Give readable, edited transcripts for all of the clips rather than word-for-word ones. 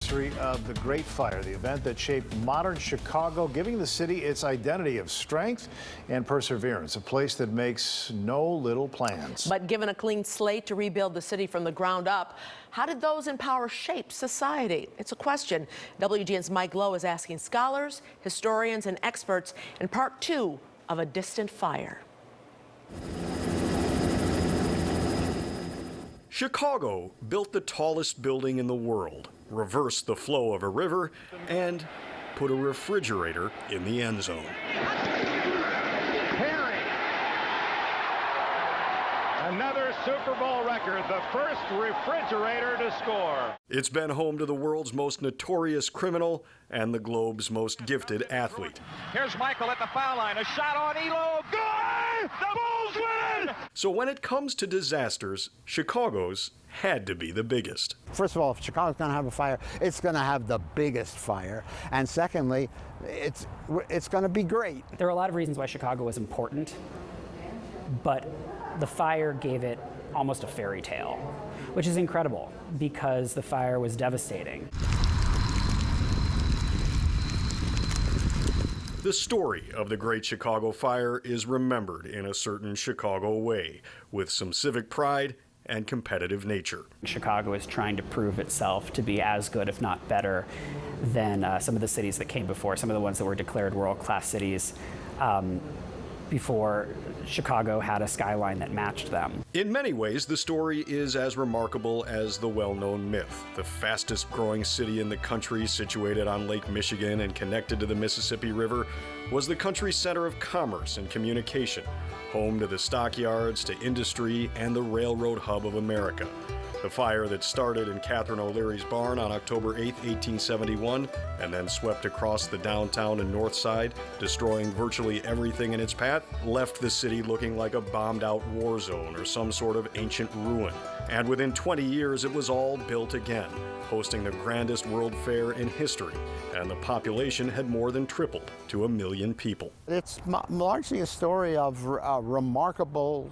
anniversary of the Great Fire, the event that shaped modern Chicago, giving the city its identity of strength and perseverance, a place that makes no little plans. But given a clean slate to rebuild the city from the ground up, how did those in power shape society? It's a question WGN's Mike Lowe is asking scholars, historians, and experts in part 2 of A Distant Fire. Chicago built the tallest building in the world, reversed the flow of a river, and put a refrigerator in the end zone. Another Super Bowl record, the first refrigerator to score. It's been home to the world's most notorious criminal and the globe's most gifted athlete. Here's Michael at the foul line. A shot on Elo. Good! The Bulls win! So when it comes to disasters, Chicago's had to be the biggest. First of all, if Chicago's going to have a fire, it's going to have the biggest fire. And secondly, it's going to be great. There are a lot of reasons why Chicago was important, but the fire gave it almost a fairy tale, which is incredible because the fire was devastating. The story of the Great Chicago Fire is remembered in a certain Chicago way, with some civic pride and competitive nature. Chicago is trying to prove itself to be as good, if not better, than some of the cities that came before, some of the ones that were declared world-class cities before Chicago had a skyline that matched them. In many ways, the story is as remarkable as the well-known myth. The fastest growing city in the country, situated on Lake Michigan and connected to the Mississippi River, was the country's center of commerce and communication, home to the stockyards, to industry, and the railroad hub of America. The fire that started in Catherine O'Leary's barn on October 8, 1871, and then swept across the downtown and north side, destroying virtually everything in its path, left the city looking like a bombed-out war zone or some sort of ancient ruin. And within 20 years, it was all built again, hosting the grandest World Fair in history, and the population had more than tripled to 1 million people. It's largely a story of remarkable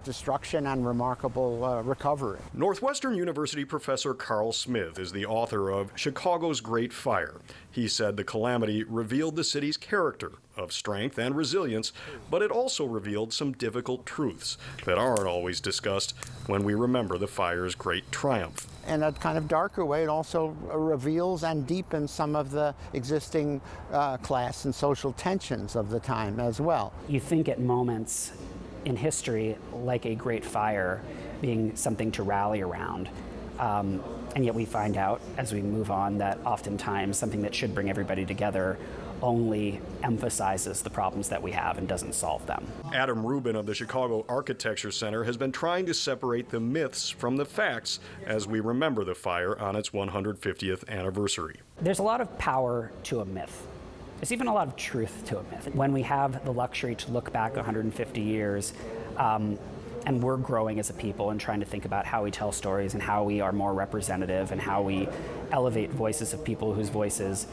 destruction and remarkable recovery. Northwestern University professor Carl Smith is the author of Chicago's Great Fire. He said the calamity revealed the city's character of strength and resilience, but it also revealed some difficult truths that aren't always discussed when we remember the fire's great triumph. In a kind of darker way, it also reveals and deepens some of the existing class and social tensions of the time as well. You think at moments in history, like a great fire, being something to rally around. And yet we find out as we move on that oftentimes something that should bring everybody together only emphasizes the problems that we have and doesn't solve them. Adam Rubin of the Chicago Architecture Center has been trying to separate the myths from the facts as we remember the fire on its 150th anniversary. There's a lot of power to a myth. There's even a lot of truth to a myth. When we have the luxury to look back 150 years, and we're growing as a people and trying to think about how we tell stories and how we are more representative and how we elevate voices of people whose voices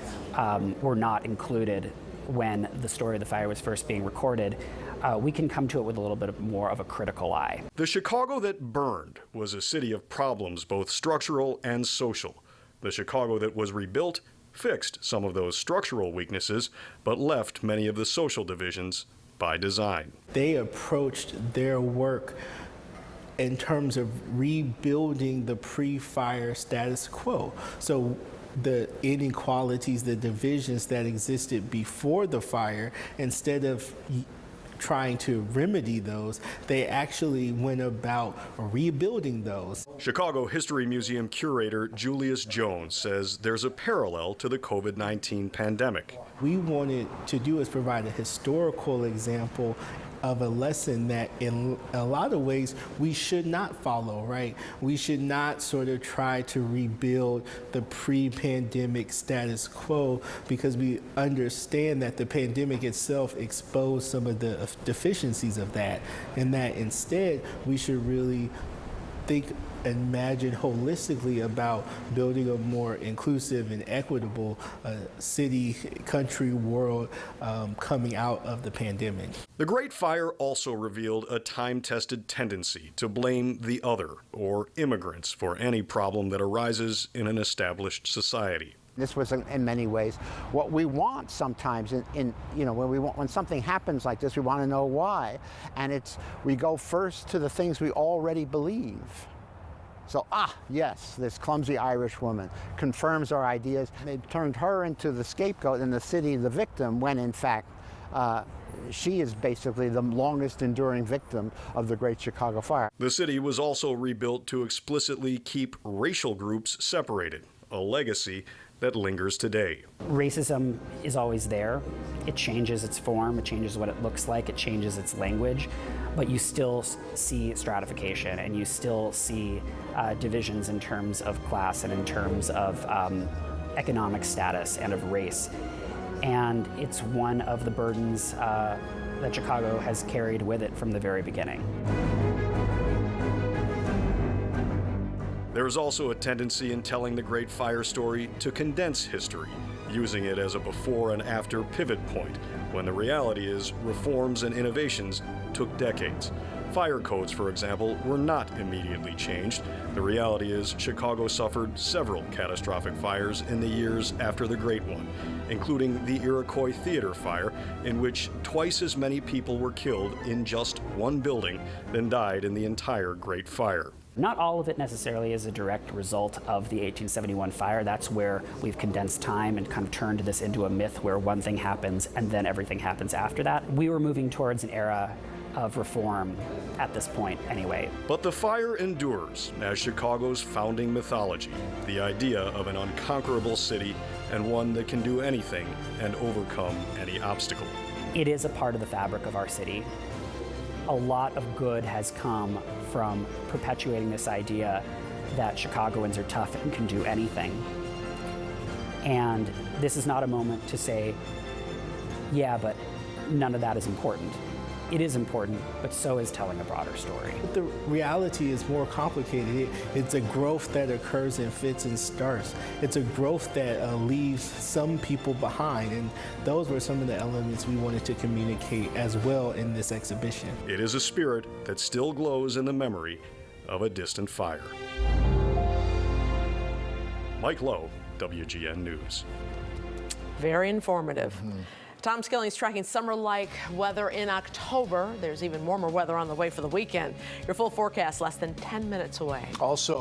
were not included when the story of the fire was first being recorded, we can come to it with a little bit more of a critical eye. The Chicago that burned was a city of problems, both structural and social. The Chicago that was rebuilt fixed some of those structural weaknesses, but left many of the social divisions by design. They approached their work in terms of rebuilding the pre-fire status quo. So the inequalities, the divisions that existed before the fire, instead of trying to remedy those, they actually went about rebuilding those. Chicago History Museum curator Julius Jones says there's a parallel to the COVID-19 pandemic. We wanted to do is provide a historical example of a lesson that in a lot of ways we should not follow, right? We should not sort of try to rebuild the pre-pandemic status quo because we understand that the pandemic itself exposed some of the deficiencies of that, and that instead we should really think imagine holistically about building a more inclusive and equitable city, country, world coming out of the pandemic. The Great Fire also revealed a time-tested tendency to blame the other, or immigrants, for any problem that arises in an established society. This was, in many ways, what we want sometimes. When something happens like this, we want to know why, and we go first to the things we already believe. So, yes, this clumsy Irish woman confirms our ideas. They turned her into the scapegoat and the city the victim, when in fact she is basically the longest enduring victim of the Great Chicago Fire. The city was also rebuilt to explicitly keep racial groups separated, a legacy that lingers today. Racism is always there. It changes its form, it changes what it looks like, it changes its language, but you still see stratification and you still see divisions in terms of class and in terms of economic status and of race. And it's one of the burdens that Chicago has carried with it from the very beginning. There is also a tendency in telling the Great Fire story to condense history, using it as a before and after pivot point, when the reality is reforms and innovations took decades. Fire codes, for example, were not immediately changed. The reality is Chicago suffered several catastrophic fires in the years after the Great One, including the Iroquois Theater fire, in which twice as many people were killed in just one building than died in the entire Great Fire. Not all of it necessarily is a direct result of the 1871 fire. That's where we've condensed time and kind of turned this into a myth where one thing happens and then everything happens after that. We were moving towards an era of reform at this point anyway. But the fire endures as Chicago's founding mythology, the idea of an unconquerable city and one that can do anything and overcome any obstacle. It is a part of the fabric of our city. A lot of good has come from perpetuating this idea that Chicagoans are tough and can do anything. And this is not a moment to say, yeah, but none of that is important. It is important, but so is telling a broader story. The reality is more complicated. It's a growth that occurs in fits and starts. It's a growth that leaves some people behind, and those were some of the elements we wanted to communicate as well in this exhibition. It is a spirit that still glows in the memory of a distant fire. Mike Lowe, WGN News. Very informative. Tom Skilling's tracking summer-like weather in October. There's even warmer weather on the way for the weekend. Your full forecast less than 10 minutes away. Also,